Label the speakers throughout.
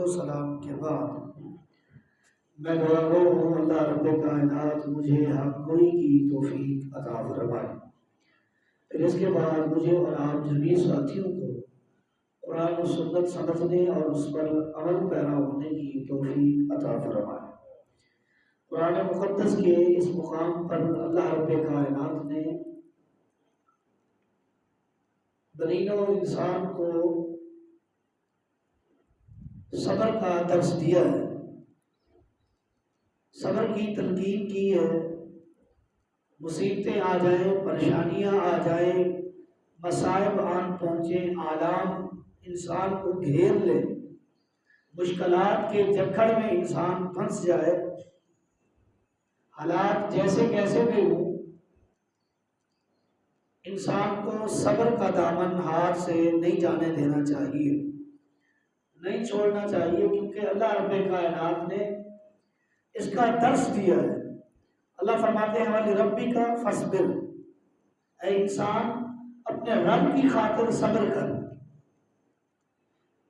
Speaker 1: و سلام کے بعد میں دعا گو ہوں اللہ رب کائنات مجھے حق گوئی کی توفیق عطا فرمائے۔ پھر اس کے بعد مجھے اور آپ جمیع ساتھیوں کو قرآن و سنت سمجھنے اور اس پر عمل پیرا ہونے کی توفیق عطا فرمائے۔ قرآن مقدس کے اس مقام پر اللہ رب کائنات نے بنی نوع انسان کو صبر کا درس دیا ہے، صبر کی تلقین کی ہے۔ مصیبتیں آ جائیں، پریشانیاں آ جائیں، مصائب آن پہنچیں، آلام انسان کو گھیر لے، مشکلات کے جکڑ میں انسان پھنس جائے، حالات جیسے کیسے بھی ہوں، انسان کو صبر کا دامن ہاتھ سے نہیں جانے دینا چاہیے، نہیں چھوڑنا چاہیے، کیونکہ اللہ رب کائنات نے اس کا درس دیا ہے۔ اللہ فرماتے ہیں وَلِرَبِّكَ فَاصْبِرْ، اے انسان اپنے رب کی خاطر صبر کر۔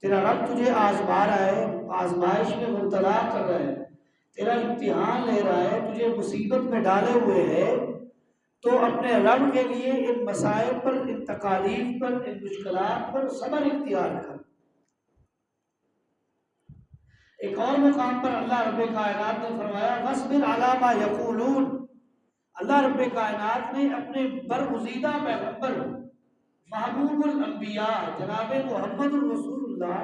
Speaker 1: تیرا رب تجھے آزما رہا ہے، آزمائش میں مبتلا کر رہا ہے، تیرا امتحان لے رہا ہے، تجھے مصیبت میں ڈالے ہوئے ہے، تو اپنے رب کے لیے ان مسائل پر، ان تکالیف پر، ان مشکلات پر صبر اختیار کر۔ ایک اور مقام پر اللہ رب کائنات نے فرمایا وَاصْبِرْ عَلَىٰ مَا يَقُولُونَ، اللہ رب کائنات نے اپنے برگزیدہ پیغمبر محبوب الانبیاء جناب محمد الرسول اللہ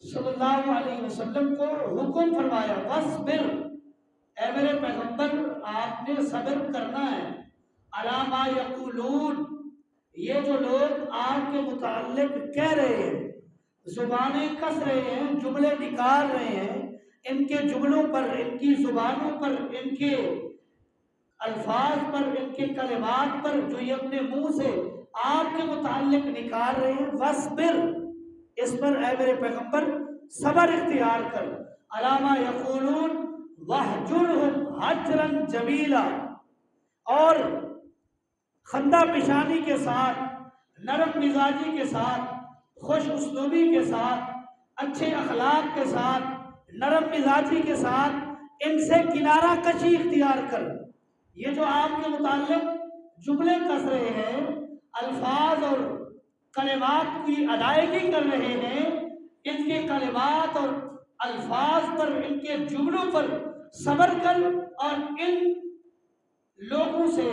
Speaker 1: صلی اللہ علیہ وسلم کو حکم فرمایا وَاصْبِرْ، اے میرے پیغمبر آپ نے صبر کرنا ہے، عَلَىٰ مَا يَقُولُونَ، یہ جو لوگ آپ کے متعلق کہہ رہے ہیں، زبانیں کس رہے ہیں، جملے نکال رہے ہیں، ان کے جملوں پر، ان کی زبانوں پر، ان کے الفاظ پر، ان کے کلمات پر جو یہ اپنے منہ سے آپ کے متعلق نکال رہے ہیں، وَاصْبِرْ، اس پر اے میرے پیغمبر صبر اختیار کر، عَلَىٰ مَا يَقُولُونَ وَاهْجُرْهُمْ هَجْرًا جَمِيلًا، اور خندہ پیشانی کے ساتھ، نرم مزاجی کے ساتھ، خوش اسلوبی کے ساتھ، اچھے اخلاق کے ساتھ، نرم مزاجی کے ساتھ ان سے کنارہ کشی اختیار کر۔ یہ جو آپ کے متعلق جملے کس رہے ہیں، الفاظ اور کلمات کی ادائیگی کر رہے ہیں، ان کے کلمات اور الفاظ پر، ان کے جملوں پر صبر کر، اور ان لوگوں سے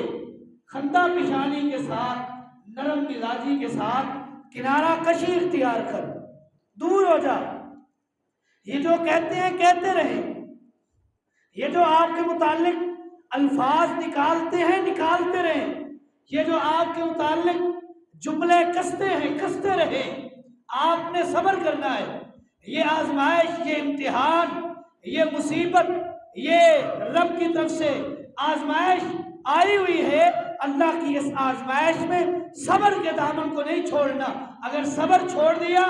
Speaker 1: خندہ پیشانی کے ساتھ، نرم مزاجی کے ساتھ کنارہ کشی اختیار کر، دور ہو جا۔ یہ جو کہتے ہیں کہتے رہیں، یہ جو آپ کے متعلق الفاظ نکالتے ہیں نکالتے رہیں، یہ جو آپ کے متعلق جملے کستے ہیں کستے رہیں، آپ نے صبر کرنا ہے۔ یہ آزمائش، یہ امتحان، یہ مصیبت، یہ رب کی طرف سے آزمائش آئی ہوئی ہے، اللہ کی اس آزمائش میں صبر کے دامن کو نہیں چھوڑنا۔ اگر صبر چھوڑ دیا،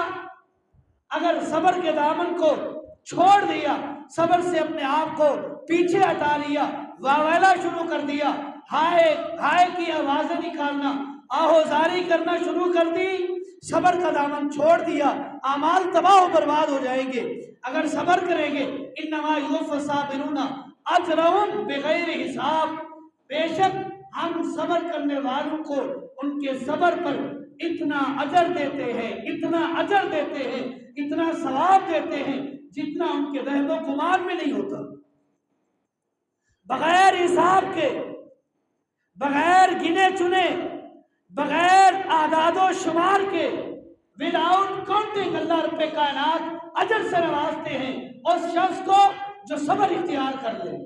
Speaker 1: اگر صبر کے دامن کو چھوڑ دیا، صبر سے اپنے آپ کو پیچھے ہٹا لیا، واویلا شروع کر دیا، ہائے ہائے کی آوازیں نکالنا، آہوزاری کرنا شروع کر دی، صبر کا دامن چھوڑ دیا، اعمال تباہ و برباد ہو جائیں گے۔ اگر صبر کریں گے انما یوفی الصابرون اجرهم بغیر حساب، بے شک ہم صبر کرنے والوں کو ان کے صبر پر اتنا اجر دیتے ہیں، اتنا اجر دیتے ہیں، اتنا ثواب دیتے ہیں جتنا ان کے وہم و گمان میں نہیں ہوتا۔ بغیر حساب کے، بغیر گنے چنے، بغیر اعداد و شمار کے، وداؤٹ کاؤنٹنگ اللہ رب کائنات اجر سے نوازتے ہیں اس شخص کو جو صبر اختیار کر لے۔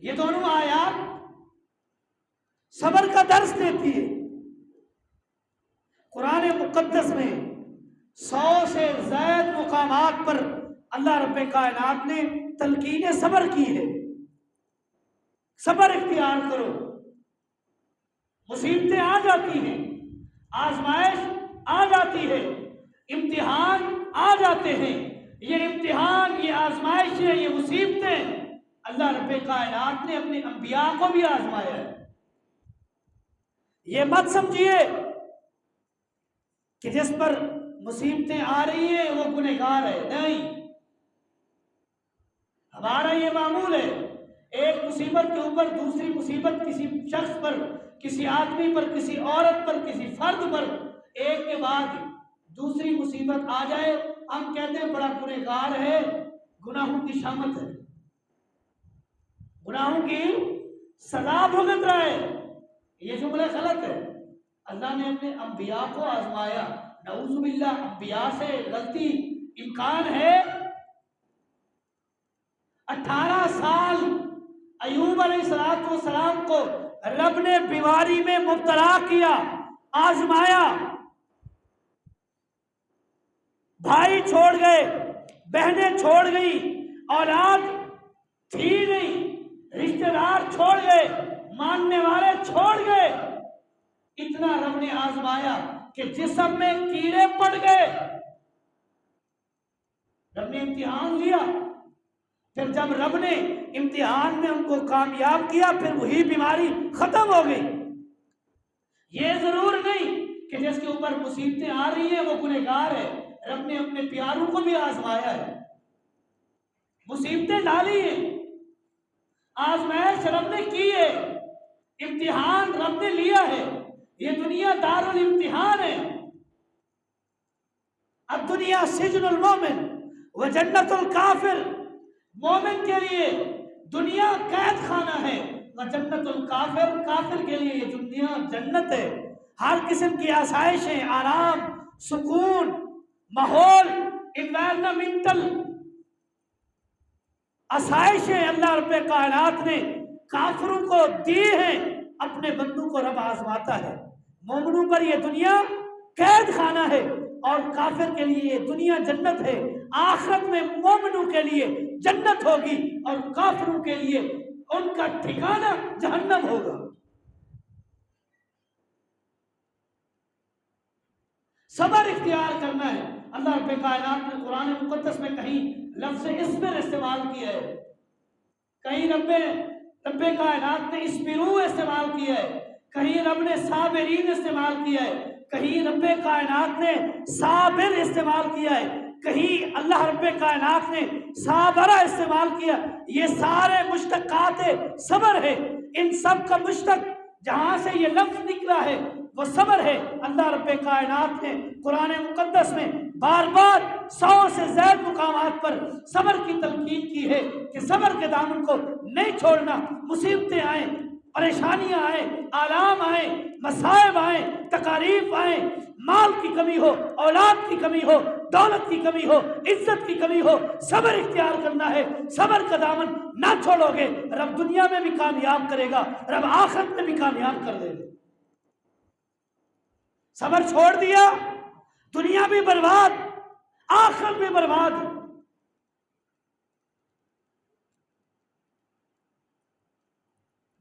Speaker 1: یہ دونوں آیات صبر کا درس دیتی ہے۔ قرآن مقدس میں 100 سے زائد مقامات پر اللہ رب کائنات نے تلقین صبر کی ہے۔ صبر اختیار کرو، مصیبتیں آ جاتی ہیں، آزمائش آ جاتی ہے، امتحان آ جاتے ہیں، یہ امتحان، یہ آزمائشیں، یہ مصیبتیں اللہ رب کائنات نے اپنے انبیاء کو بھی آزمایا ہے۔ یہ مت سمجھیے کہ جس پر مصیبتیں آ رہی ہیں وہ گنہگار ہے، نہیں، ہمارا یہ معمول ہے، ایک مصیبت کے اوپر دوسری مصیبت کسی شخص پر، کسی آدمی پر، کسی عورت پر، کسی فرد پر ایک کے بعد دوسری مصیبت آ جائے، ہم کہتے ہیں بڑا گنہگار ہے، گناہوں کی شامت ہے، گناہوں کی سزا بھگت رہا ہے۔ یہ جملہ غلط ہے۔ اللہ نے اپنے انبیاء کو آزمایا، نعوذ باللہ انبیاء سے غلطی امکان ہے۔ 18 سال ایوب علیہ السلام کو رب نے بیماری میں مبتلا کیا، آزمایا، بھائی چھوڑ گئے، بہنیں چھوڑ گئی، اولاد تھی نہیں، رشتہ دار چھوڑ گئے، ماننے والے چھوڑ گئے، اتنا رب نے آزمایا کہ جسم میں کیڑے پڑ گئے، رب نے امتحان لیا، پھر جب رب نے امتحان میں ان کو کامیاب کیا پھر وہی بیماری ختم ہو گئی۔ یہ ضرور نہیں کہ جس کے اوپر مصیبتیں آ رہی ہیں وہ گنہگار ہے، رب نے اپنے پیاروں کو بھی آزمایا ہے، مصیبتیں ڈالی ہیں، آزمائش رب نے کی ہے، امتحان رب نے لیا ہے، یہ دنیا دار الامتحان ہے۔ الدنیا سجن المومن و جنت الکافر، مومن کے لیے دنیا قید خانہ ہے، و جنت الکافر، کافر کے لیے یہ دنیا جنت ہے۔ ہر قسم کی آسائشیں، آرام، سکون، ماحول، انوائرمنٹل آسائشیں اللہ رب کائنات نے کافروں کو دی ہیں، اپنے بندوں کو رب آزماتا ہے۔ مومنوں پر یہ دنیا قید خانہ ہے اور کافر کے لیے یہ دنیا جنت ہے۔ آخرت میں مومنوں کے لیے جنت ہوگی اور کافروں کے لیے ان کا ٹھکانہ جہنم ہوگا۔ صبر اختیار کرنا ہے۔ اللہ رب کائنات نے قرآن مقدس میں کہیں لفظ اصبر استعمال کیا ہے، کہیں رب کائنات نے اسبرو استعمال کیا ہے، کہیں رب نے صابرین استعمال کیا ہے، کہیں رب کائنات نے صابر استعمال کیا ہے، کہیں اللہ رب کائنات نے صابرہ استعمال کیا۔ یہ سارے مشتقات صبر ہے، ان سب کا مشتق جہاں سے یہ لفظ نکلا ہے وہ صبر ہے۔ اللہ رب کائنات نے قرآن مقدس میں بار بار 100 سے زائد مقامات پر صبر کی تلقین کی ہے کہ صبر کے دامن کو نہیں چھوڑنا، مصیبتیں آئیں، پریشانیاں آئیں، آلام آئیں، مصائب آئیں، تکالیف آئیں، مال کی کمی ہو، اولاد کی کمی ہو، دولت کی کمی ہو، عزت کی کمی ہو، صبر اختیار کرنا ہے۔ صبر کا دامن نہ چھوڑو گے، رب دنیا میں بھی کامیاب کرے گا، رب آخرت میں بھی کامیاب کر دے گا۔ صبر چھوڑ دیا، دنیا بھی برباد، آخرت بھی برباد۔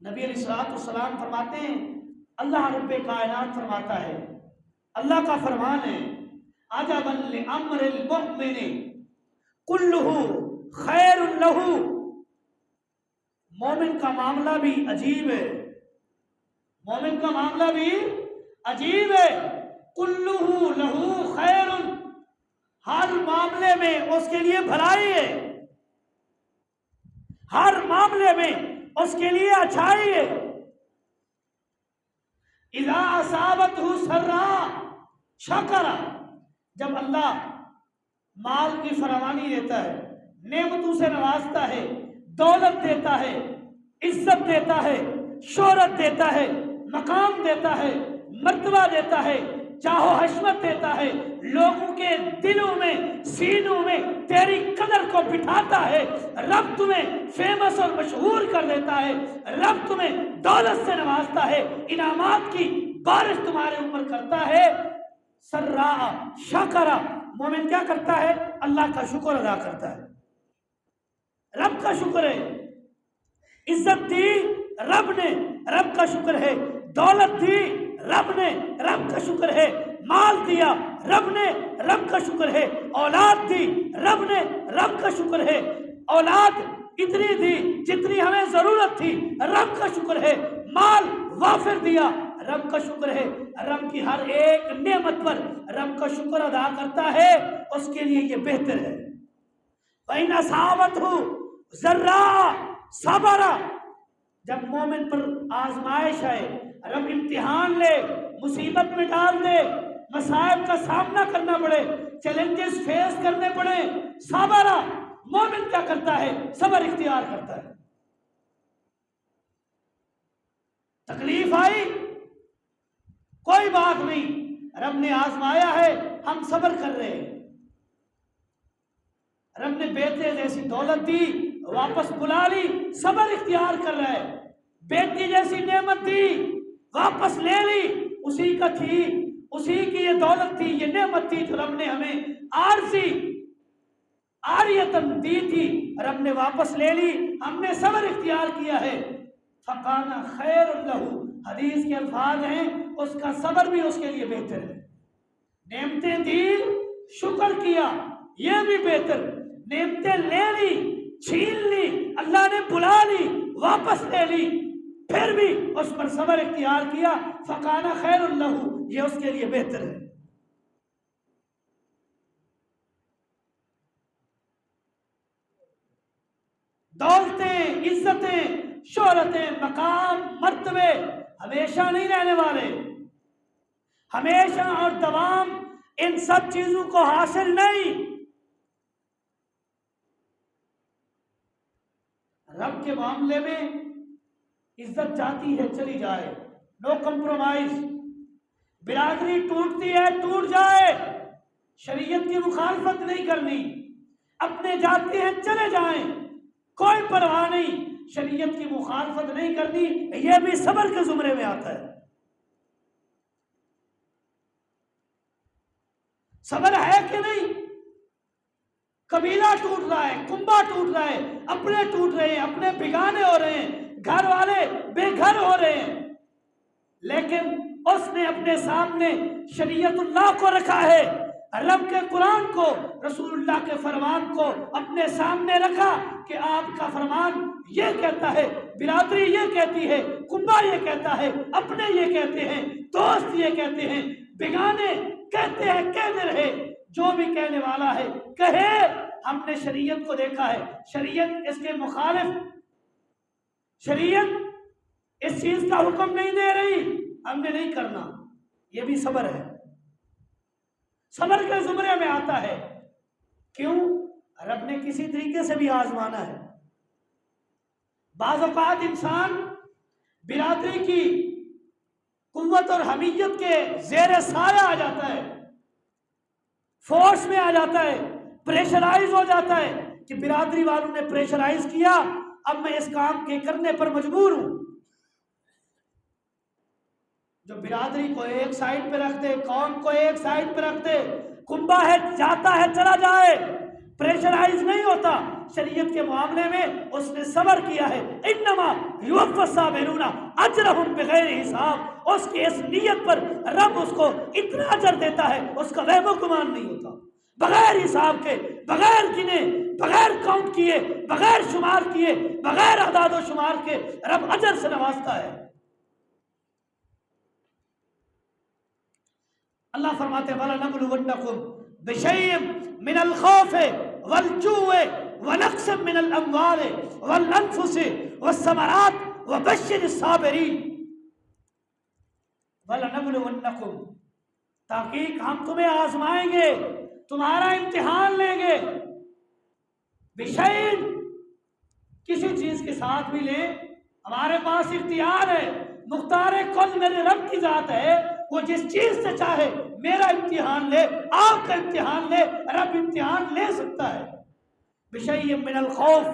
Speaker 1: نبی علیہ السلام فرماتے ہیں، اللہ رب کائنات فرماتا ہے، اللہ کا فرمان ہے، عجبا لامر المؤمن کلہ خیر لہ، مومن کا معاملہ بھی عجیب ہے، مومن کا معاملہ بھی عجیب ہے، کلہ لہ خیر، ہر معاملے میں اس کے لیے بھلائی ہے، ہر معاملے میں اس کے لیے اچھائی ہے۔ اذا اصابتہ سراء شکر، جب اللہ مال کی فراوانی دیتا ہے، نعمتوں سے نوازتا ہے، دولت دیتا ہے، عزت دیتا ہے، شہرت دیتا ہے، مقام دیتا ہے، مرتبہ دیتا ہے، چاہو حشمت دیتا ہے، لوگوں کے دلوں میں، سینوں میں تیری قدر کو بٹھاتا ہے، رب تمہیں فیمس اور مشہور کر دیتا ہے، رب تمہیں دولت سے نوازتا ہے، انعامات کی بارش تمہارے اوپر کرتا ہے۔ سراء شکر، مومن کیا کرتا ہے؟ اللہ کا شکر ادا کرتا ہے، رب کا شکر ہے۔ عزت دی رب نے، رب کا شکر ہے۔ دولت دی رب نے، رب کا شکر ہے۔ مال دیا رب نے، رب کا شکر ہے۔ اولاد دی رب نے، رب کا شکر ہے۔ اولاد اتنی دی جتنی ہمیں ضرورت تھی، رب کا شکر ہے۔ مال وافر دیا رب کا شکر ہے، رب کی ہر ایک نعمت پر رب کا شکر ادا کرتا ہے، اس کے لیے یہ بہتر ہے۔ وَإِنْ أَصَابَتْهُ ضَرَّاءٌ صَبَرَ، جب مومن پر آزمائش آئے، رب امتحان لے، مصیبت میں ڈال دے، مصائب کا سامنا کرنا پڑے، چیلنجز فیس کرنے پڑے، صبر، مومن کیا کرتا ہے؟ صبر اختیار کرتا ہے۔ تکلیف آئی، کوئی بات نہیں، رب نے آزمایا ہے، ہم صبر کر رہے ہیں۔ رب نے بیٹے جیسی دولت دی، واپس بلا لی، صبر اختیار کر رہا ہے۔ بیٹی جیسی نعمت دی، واپس لے لی، اسی کا تھی، اسی کی یہ دولت تھی، یہ نعمت تھی جو رب نے ہمیں عارضی عاریتن دی تھی، رب نے واپس لے لی، ہم نے صبر اختیار کیا ہے۔ فَقَانَ خَيْرٌ لَهُ، حدیث کے الفاظ ہیں، اس کا صبر بھی اس کے لیے بہتر ہے۔ نعمتیں دی، شکر کیا، یہ بھی بہتر۔ نعمتیں لے لی، چھین لی، اللہ نے بلا لی، واپس لے لی، پھر بھی اس پر صبر اختیار کیا، فَقَانَ خَيْرٌ لَهُ، یہ اس کے لیے بہتر ہے۔ دولتیں، عزتیں، شہرتیں، مقام، مرتبے ہمیشہ نہیں رہنے والے، ہمیشہ اور دوام ان سب چیزوں کو حاصل نہیں۔ رب کے معاملے میں عزت جاتی ہے چلی جائے، نو کمپرومائز، برادری ٹوٹتی ہے ٹوٹ جائے، شریعت کی مخالفت نہیں کرنی، اپنے جاتے ہیں چلے جائیں، کوئی پرواہ نہیں، شریعت کی مخالفت نہیں کرنی، یہ بھی صبر کے زمرے میں آتا ہے۔ صبر ہے کہ نہیں؟ قبیلہ ٹوٹ رہا ہے، کنبہ ٹوٹ رہا ہے، اپنے ٹوٹ رہے ہیں، اپنے بگانے ہو رہے ہیں، گھر والے بے گھر ہو رہے ہیں، لیکن اس نے اپنے سامنے شریعت اللہ کو رکھا ہے، رب کے قرآن کو، رسول اللہ کے فرمان کو اپنے سامنے رکھا کہ آپ کا فرمان یہ کہتا ہے، برادری یہ کہتی ہے، کنبہ یہ کہتا ہے، اپنے یہ کہتے ہیں، دوست یہ کہتے ہیں، بگانے کہتے ہیں، کہتے رہے، جو بھی کہنے والا ہے کہے، ہم نے شریعت کو دیکھا ہے، شریعت اس کے مخالف، شریعت اس چیز کا حکم نہیں دے رہی، ہم نے نہیں کرنا، یہ بھی صبر ہے، صبر کے زمرے میں آتا ہے۔ کیوں؟ رب نے کسی طریقے سے بھی آزمانا ہے۔ بعض اوقات انسان برادری کی قوت اور حمیت کے زیر سایہ آ جاتا ہے، فورس میں آ جاتا ہے، پریشرائز ہو جاتا ہے کہ برادری والوں نے پریشرائز کیا، اب میں اس کام کے کرنے پر مجبور ہوں۔ جو برادری کو ایک سائڈ پہ رکھ دے، قوم کو ایک سائڈ پہ رکھ دے، کنبہ ہے جاتا ہے چلا جائے، پریشرائز نہیں ہوتا، شریعت کے معاملے میں اس نے صبر کیا ہے۔ انما یوفی الصابرون اجرہم بغیر حساب، اس کی اس نیت پر رب اس کو اتنا اجر دیتا ہے، اس کا وہم و گمان نہیں ہوتا، بغیر حساب کے، بغیر گنے، بغیر کاؤنٹ کیے، بغیر شمار کیے، بغیر اعداد و شمار کے رب اجر سے نوازتا ہے۔ اللہ فرماتے ہیں وَلَنَبْلُوَنَّكُمْ بِشَيْءٍ مِّنَ الْخَوْفِ وَالْجُوعِ وَنَقْصٍ مِّنَ الْأَمْوَالِ وَالْأَنفُسِ وَالثَّمَرَاتِ وَبَشِّرِ الصَّابِرِينَ۔ وَلَنَبْلُوَنَّكُمْ، تحقیق ہم تمہیں آزمائیں گے، تمہارا امتحان لیں گے، بِشَيْءٍ، کسی چیز کے ساتھ بھی لیں، ہمارے پاس اختیار ہے، مختار کل میرے رب کی ذات ہے، وہ جس چیز سے چاہے میرا امتحان لے، آپ کا امتحان لے، رب امتحان لے سکتا ہے۔ بِشَيْءٍ مِّنَ الْخَوْفِ،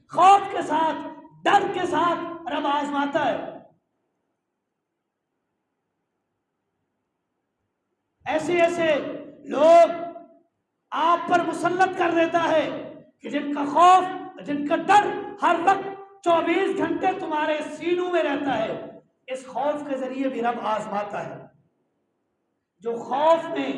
Speaker 1: خوف کے ساتھ، ڈر کے ساتھ رب آزماتا ہے۔ ایسے لوگ آپ پر مسلط کر دیتا ہے کہ جن کا خوف، جن کا ڈر ہر وقت 24 گھنٹے تمہارے سینوں میں رہتا ہے، اس خوف کے ذریعے بھی رب آزماتا ہے۔ جو خوف میں،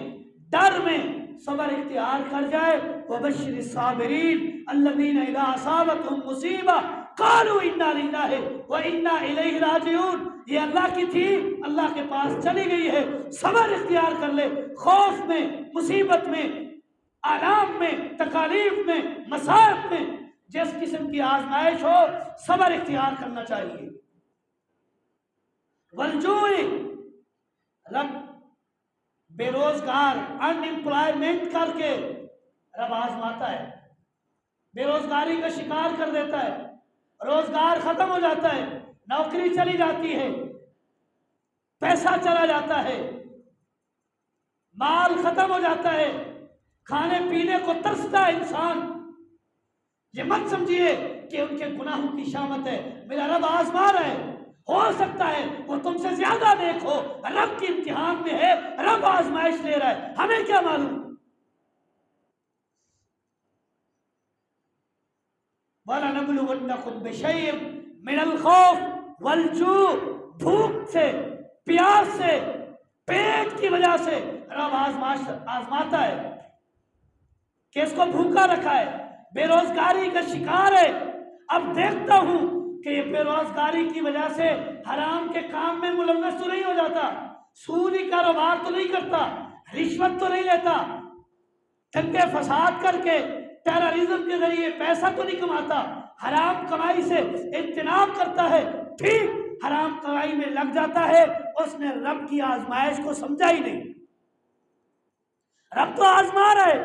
Speaker 1: ڈر میں صبر اختیار کر جائے، وَبَشِّرِ الصَّابِرِينَ الَّذِينَ إِذَا أَصَابَتْهُمْ مُصِیبَةٌ قالوا انا للہ و انا الیہ راجعون، یہ اللہ کی تھی، اللہ کے پاس چلی گئی ہے۔ صبر اختیار کر لے، خوف میں، مصیبت میں، آلام میں، تکالیف میں، مصائب میں، جس قسم کی آزمائش ہو صبر اختیار کرنا چاہیے۔ والجوع، رب بے روزگار ان امپلائمنٹ کر کے رب آزماتا ہے، بے روزگاری کا شکار کر دیتا ہے، روزگار ختم ہو جاتا ہے، نوکری چلی جاتی ہے، پیسہ چلا جاتا ہے، مال ختم ہو جاتا ہے، کھانے پینے کو ترستا ہے انسان۔ یہ مت سمجھیے کہ ان کے گناہوں کی شامت ہے، میرا رب آزما رہا ہے، ہو سکتا ہے وہ تم سے زیادہ دیکھو، رب کی امتحان میں ہے، رب آزمائش لے رہا ہے، ہمیں کیا معلوم۔ وَلَنَبْلُوَنَّكُمْ بِشَيْءٍ مِّنَ الْخَوْفِ وَالْجُوعِ، بھوک سے، پیاس سے، پیٹ کی وجہ سے رب آزماتا ہے کہ اس کو بھوکا رکھا ہے، بے روزگاری کا شکار ہے۔ اب دیکھتا ہوں کہ یہ بے روزگاری کی وجہ سے حرام کے کام میں ملوث تو نہیں ہو جاتا، سودی کاروبار تو نہیں کرتا، رشوت تو نہیں لیتا، دنگے فساد کر کے ٹیررزم کے ذریعے پیسہ تو نہیں کماتا، حرام کمائی سے اجتناب کرتا ہے، ٹھیک حرام کمائی میں لگ جاتا ہے، اس نے رب کی آزمائش کو سمجھا ہی نہیں۔ رب تو آزما رہا ہے،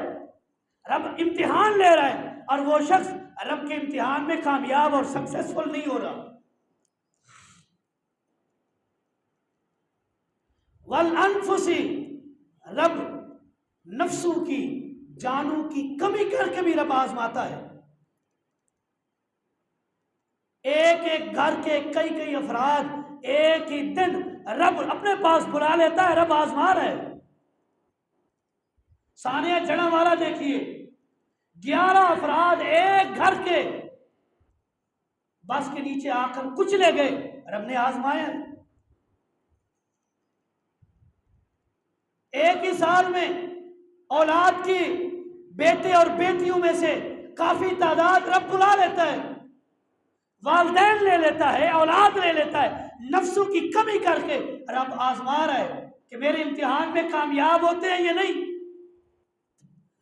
Speaker 1: رب امتحان لے رہا ہے، اور وہ شخص رب کے امتحان میں کامیاب اور سکسیسفل نہیں ہو رہا۔ والانفس، رب نفسوں کی، جانوں کی کمی کر کے بھی رب آزماتا ہے۔ ایک ایک گھر کے کئی کئی افراد ایک ہی دن رب اپنے پاس بلا لیتا ہے، رب آزما رہا ہے۔ ثانیہ جڑا والا دیکھیے، 11 افراد ایک گھر کے بس کے نیچے آ کر کچلے گئے، رب نے آزمایا۔ ایک ہی سال میں اولاد کی بیٹے اور بیٹیوں میں سے کافی تعداد رب بلا لیتا ہے، والدین لے لیتا ہے، اولاد لے لیتا ہے، نفسوں کی کمی کر کے رب آزما رہا ہے کہ میرے امتحان میں کامیاب ہوتے ہیں یا نہیں۔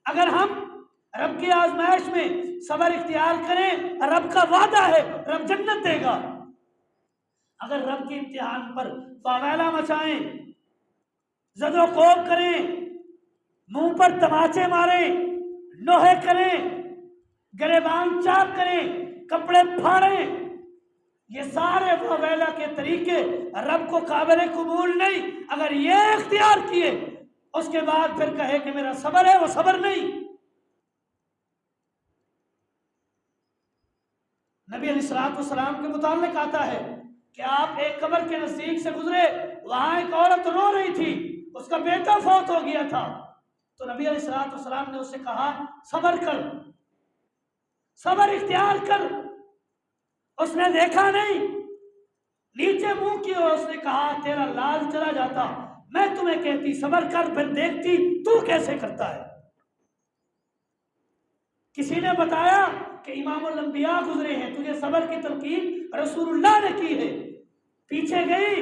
Speaker 1: اگر ہم رب کی آزمائش میں صبر اختیار کریں، رب کا وعدہ ہے رب جنت دے گا۔ اگر رب کے امتحان پر فاویلا مچائیں، زد و کوب کریں، منہ پر تماچے ماریں، نوحے کریں، گریبان چاک کریں، کپڑے پھاڑیں، یہ سارے فاویلا کے طریقے رب کو قابل قبول نہیں۔ اگر یہ اختیار کیے اس کے بعد پھر کہے کہ میرا صبر ہے، وہ صبر نہیں۔ نبی علیہ الصلوۃ والسلام کے متعلق آتا ہے کہ آپ ایک قبر کے نزدیک سے گزرے، وہاں ایک عورت رو رہی تھی، اس کا بیٹا فوت ہو گیا تھا، تو نبی علیہ الصلوۃ والسلام نے اسے کہا صبر کر، صبر اختیار کر۔ اس نے دیکھا نہیں، نیچے منہ کی، اور اس نے کہا تیرا لال چلا جاتا، میں تمہیں کہتی صبر کر، پھر دیکھتی تو کیسے کرتا ہے۔ کسی نے بتایا کہ امام الانبیاء گزرے ہیں، تجھے صبر کی تلقین رسول اللہ نے کی ہے، پیچھے گئی،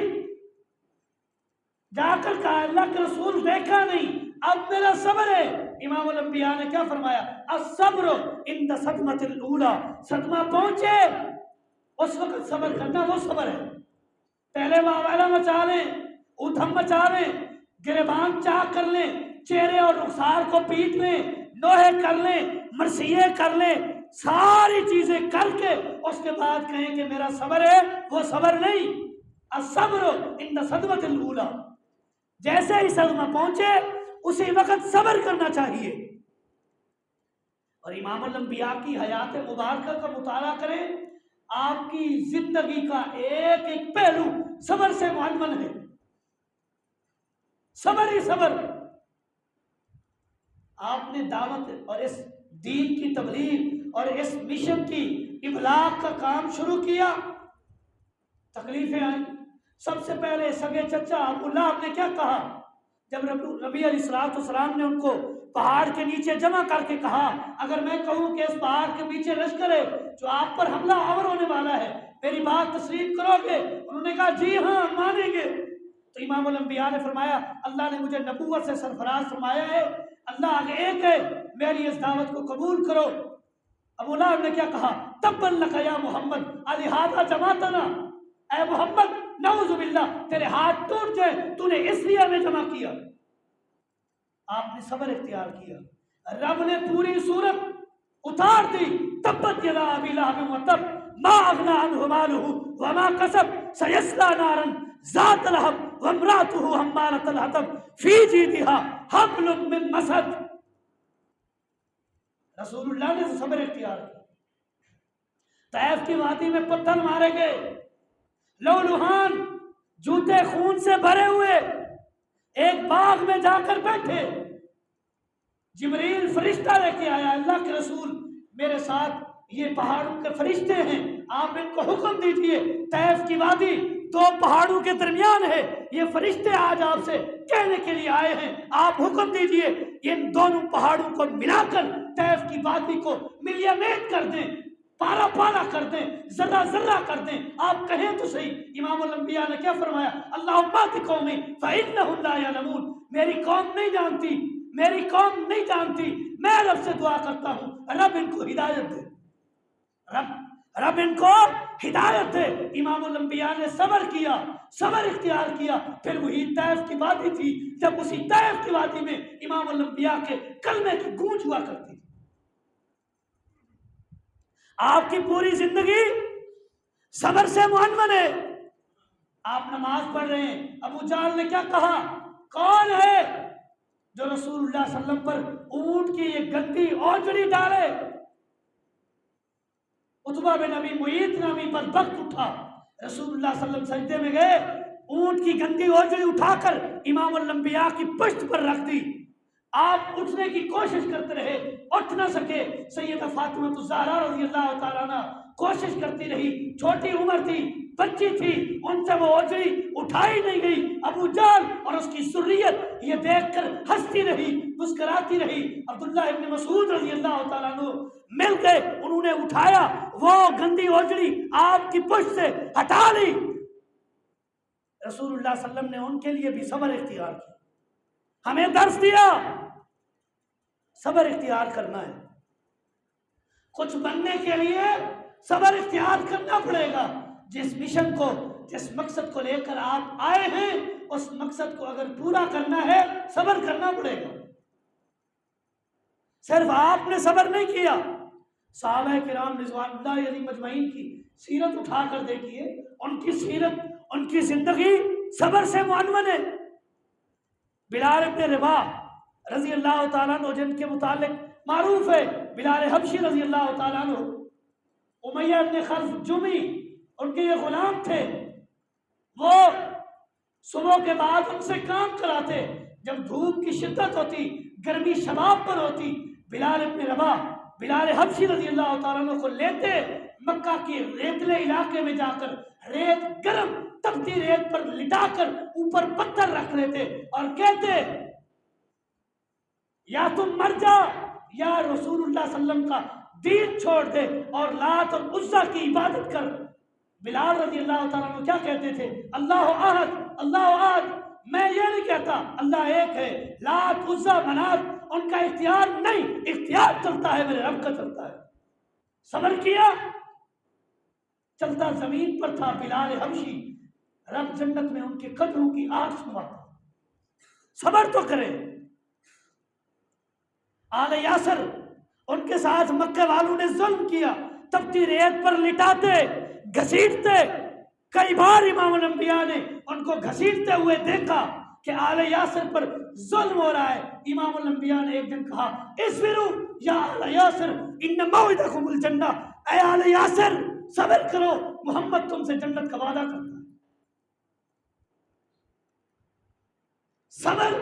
Speaker 1: جا کر کہا اللہ کے رسول دیکھا نہیں، اب میرا صبر ہے۔ امام الانبیاء نے کیا فرمایا؟ الصبر عند صدمۃ الاولی، صدمہ پہنچے اس وقت صبر کرنا وہ صبر ہے۔ پہلے واویلا مچا لیں، ادھم مچا لیں، گریبان چاک کر لیں، چہرے اور رخسار کو پیٹ لیں، نوحے کر لیں، مرثیے کر لیں، ساری چیزیں کر کے اس کے بعد کہیں کہ میرا صبر ہے، وہ صبر نہیں۔ الصبر عند صدمۃ الاولی، جیسے ہی صدمہ پہنچے اسی وقت صبر کرنا چاہیے۔ اور امام الانبیاء کی حیات مبارکہ کا مطالعہ کریں، آپ کی زندگی کا ایک ایک پہلو صبر سے معلم ہے، صبر ہی صبر۔ آپ نے دعوت اور اس دین کی تبلیغ اور اس مشن کی ابلاغ کا کام شروع کیا، تکلیفیں آئیں۔ سب سے پہلے سگے چچا ابو لہب نے کیا کہا؟ جب نبی علیہ السلام نے ان کو پہاڑ کے نیچے جمع کر کے کہا اگر میں کہوں کہ اس پہاڑ کے پیچھے لشکر ہے جو آپ پر حملہ آور ہونے والا ہے میری بات تسلیم کرو گے؟ انہوں نے کہا جی ہاں مانیں گے۔ تو امام الانبیاء نے فرمایا اللہ نے مجھے نبوت سے سرفراز فرمایا ہے، اللہ ایک ہے، میری اس دعوت کو قبول کرو۔ ابو لہب نے کیا کہا؟ تبا لک یا محمد الہذا جمعتنا، اے محمد نعوذ باللہ تیرے ہاتھ ٹوٹ جائے، تو نے اس لیے ہمیں جمع کیا۔ آپ نے صبر اختیار کیا، رب نے پوری صورت اتار دی، تبت یدا ابی لہب وتب ما اغنی عنہ مالہ وما کسب سیصلی نارا ذات لہب وامرأتہ حمالۃ الحطب فی جیدها حبل من مسد۔ رسول اللہ نے صبر اختیار کیا۔ طائف کی وادی میں پتھر مارے گئے، لولوہان جوتے خون سے بھرے ہوئے ایک باغ میں جا کر بیٹھے، جبریل فرشتہ لے کے آیا، اللہ کے رسول میرے ساتھ یہ پہاڑوں کے فرشتے ہیں، آپ ان کو حکم دیجئے، طائف کی وادی دو پہاڑوں کے درمیان ہے، یہ فرشتے آج آپ سے کہنے کے لیے آئے ہیں، آپ حکم دیجئے ان دونوں پہاڑوں کو ملا کر طائف کی وادی کو ملیا میٹ کر دیں، پارا پارا کر دیں، ذرہ ذرہ کر دیں۔ آپ کہیں تو صحیح، امام الانبیاء نے کیا فرمایا؟ اللہم آت قومی فإنہم لا یعلمون، میری قوم نہیں جانتی، میری قوم نہیں جانتی، میں رب سے دعا کرتا ہوں رب ان کو ہدایت دے، رب ان کو ہدایت دے۔ امام الانبیاء نے صبر کیا، صبر اختیار کیا، پھر وہی طائف کی وادی تھی جب اسی طائف کی وادی میں امام الانبیاء کے کلمے کی گونج ہوا کرتی۔ آپ کی پوری زندگی صبر سے معنون ہے۔ آپ نماز پڑھ رہے ہیں، ابو جہل نے کیا کہا؟ کون ہے جو رسول اللہ صلی اللہ علیہ وسلم پر اونٹ کی ایک گندی اوجڑی ڈالے؟ عتبہ بن ابی معیط نامی بدبخت اٹھا، رسول اللہ صلی اللہ علیہ وسلم سجدے میں گئے، اونٹ کی گندی اوجڑی اٹھا کر امام الانبیاء کی پشت پر رکھ دی۔ آپ اٹھنے کی کوشش کرتے رہے، اٹھ نہ سکے۔ سیدہ فاطمہ الزہرا رضی اللہ تعالیٰ عنہ کوشش کرتی رہی، چھوٹی عمر تھی، بچی تھی، ان سے وہ اوجڑی اٹھائی نہیں گئی۔ ابو جہل اور اس کی ذریت یہ دیکھ کر ہنستی رہی، مسکراتی رہی۔ عبداللہ ابن مسعود رضی اللہ تعالیٰ عنہ مل گئے، انہوں نے اٹھایا، وہ گندی اوجڑی آپ کی پشت سے ہٹا لی۔ رسول اللہ صلی اللہ علیہ وسلم نے ان کے لیے بھی صبر اختیار کیا، ہمیں درس دیا صبر اختیار کرنا ہے۔ کچھ بننے کے لیے صبر اختیار کرنا پڑے گا۔ جس مشن کو، جس مقصد کو لے کر آپ آئے ہیں، اس مقصد کو اگر پورا کرنا ہے صبر کرنا پڑے گا۔ صرف آپ نے صبر نہیں کیا، صحابہ کرام رضوان اللہ علیہم مجمعین کی سیرت اٹھا کر دیکھیے، ان کی سیرت، ان کی زندگی صبر سے معنون ہے۔ بلال ابن رباح رضی اللہ تعالیٰ عنہ جن کے متعلق معروف ہے، بلال حبشی رضی اللہ تعالیٰ عنہ، امیہ ابن خلف جمی ان کے یہ غلام تھے، وہ صبح کے بعد ان سے کام کراتے، جب دھوپ کی شدت ہوتی، گرمی شباب پر ہوتی، بلال ابن رباح بلال حبشی رضی اللہ تعالیٰ عنہ کو لیتے، مکہ کے ریتلے علاقے میں جا کر ریت گرم تپتی ریت پر لٹا کر اوپر پتھر رکھ لیتے اور کہتے یا تم مر جا یا رسول اللہ صلی اللہ علیہ وسلم کا دین چھوڑ دے اور لات اور عزا کی عبادت کر۔ بلال رضی اللہ تعالیٰ عنہ کیا کہتے تھے؟ اللہ احد، اللہ احد، میں یہ نہیں کہتا اللہ ایک ہے، لات عزا منات ان کا اختیار نہیں، اختیار چلتا ہے میرے رب کا چلتا ہے۔ صبر کیا، چلتا زمین پر تھا بلال حبشی، رب جنت میں ان کے قدموں کی آگ سنواتا۔ صبر تو کرے۔ آل یاسر ان کے ساتھ مکہ والوں نے ظلم کیا، تپتی ریت پر لٹاتے، گھسیٹتے، کئی بار امام الانبیاء نے ان کو گھسیٹتے ہوئے دیکھا کہ آل یاسر پر ظلم ہو رہا ہے۔ امام الانبیاء نے ایک دن کہا اصبروا یا آل یاسر ان موعدکم الجنہ، اے آل یاسر صبر کرو، محمد تم سے جنت کا وعدہ کرتا ہے۔ صبر،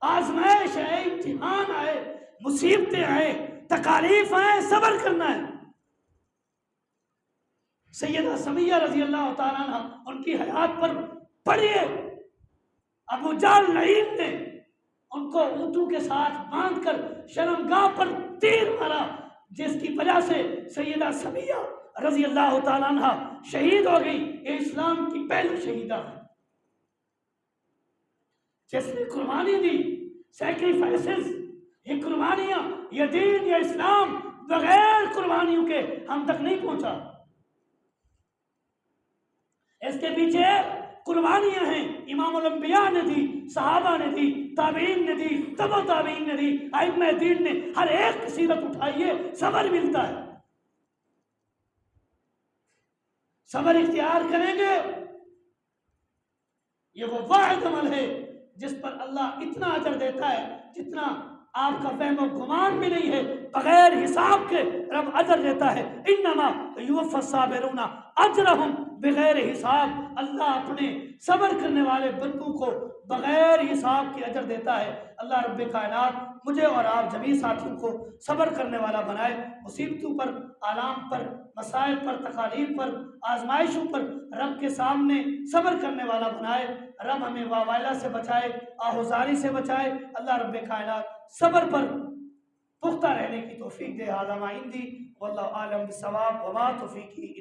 Speaker 1: آزمائش ہے، امتحان آئے، مصیبتیں آئے، تکالیف آئے، صبر کرنا ہے۔ سیدہ سمیہ رضی اللہ تعالیٰ عنہ ان کی حیات پر پڑھیے، ابو جہل لعین نے ان کو اونٹوں کے ساتھ باندھ کر شرمگاہ پر تیر مارا، جس کی وجہ سے سیدہ سمیہ رضی اللہ تعالیٰ عنہ شہید ہو گئی۔ یہ اسلام کی پہلی شہیدہ ہے جس نے قربانی دی، سیکریفائسز، یہ قربانیاں، یہ دین، یہ اسلام بغیر قربانیوں کے ہم تک نہیں پہنچا۔ اس کے پیچھے قربانیاں ہیں، امام الانبیاء نے دی، صحابہ نے دی، تابعین نے دی، تبع تابعین نے دی، ائمہ دین نے، ہر ایک کی سیرت اٹھائیے، صبر ملتا ہے۔ صبر اختیار کریں گے، یہ وہ واحد عمل ہے جس پر اللہ اتنا اجر دیتا ہے جتنا آپ کا فہم و گمان بھی نہیں ہے، بغیر حساب کے رب اجر دیتا ہے۔ انما یوفی الصابرون اجرہم بغیر حساب، اللہ اپنے صبر کرنے والے بندوں کو بغیر حساب کے اجر دیتا ہے۔ اللہ رب کائنات مجھے اور آپ جمیع ساتھیوں کو صبر کرنے والا بنائے، مصیبتوں پر، آلام پر، مسائل پر، تکالیف پر، آزمائشوں پر رب کے سامنے صبر کرنے والا بنائے۔ رب ہمیں واویلا سے بچائے، آہوزاری سے بچائے۔ اللہ رب کائنات صبر پر پختہ رہنے کی توفیق دے۔ ھذا ما عندی واللہ اعلم بالصواب وما توفیقی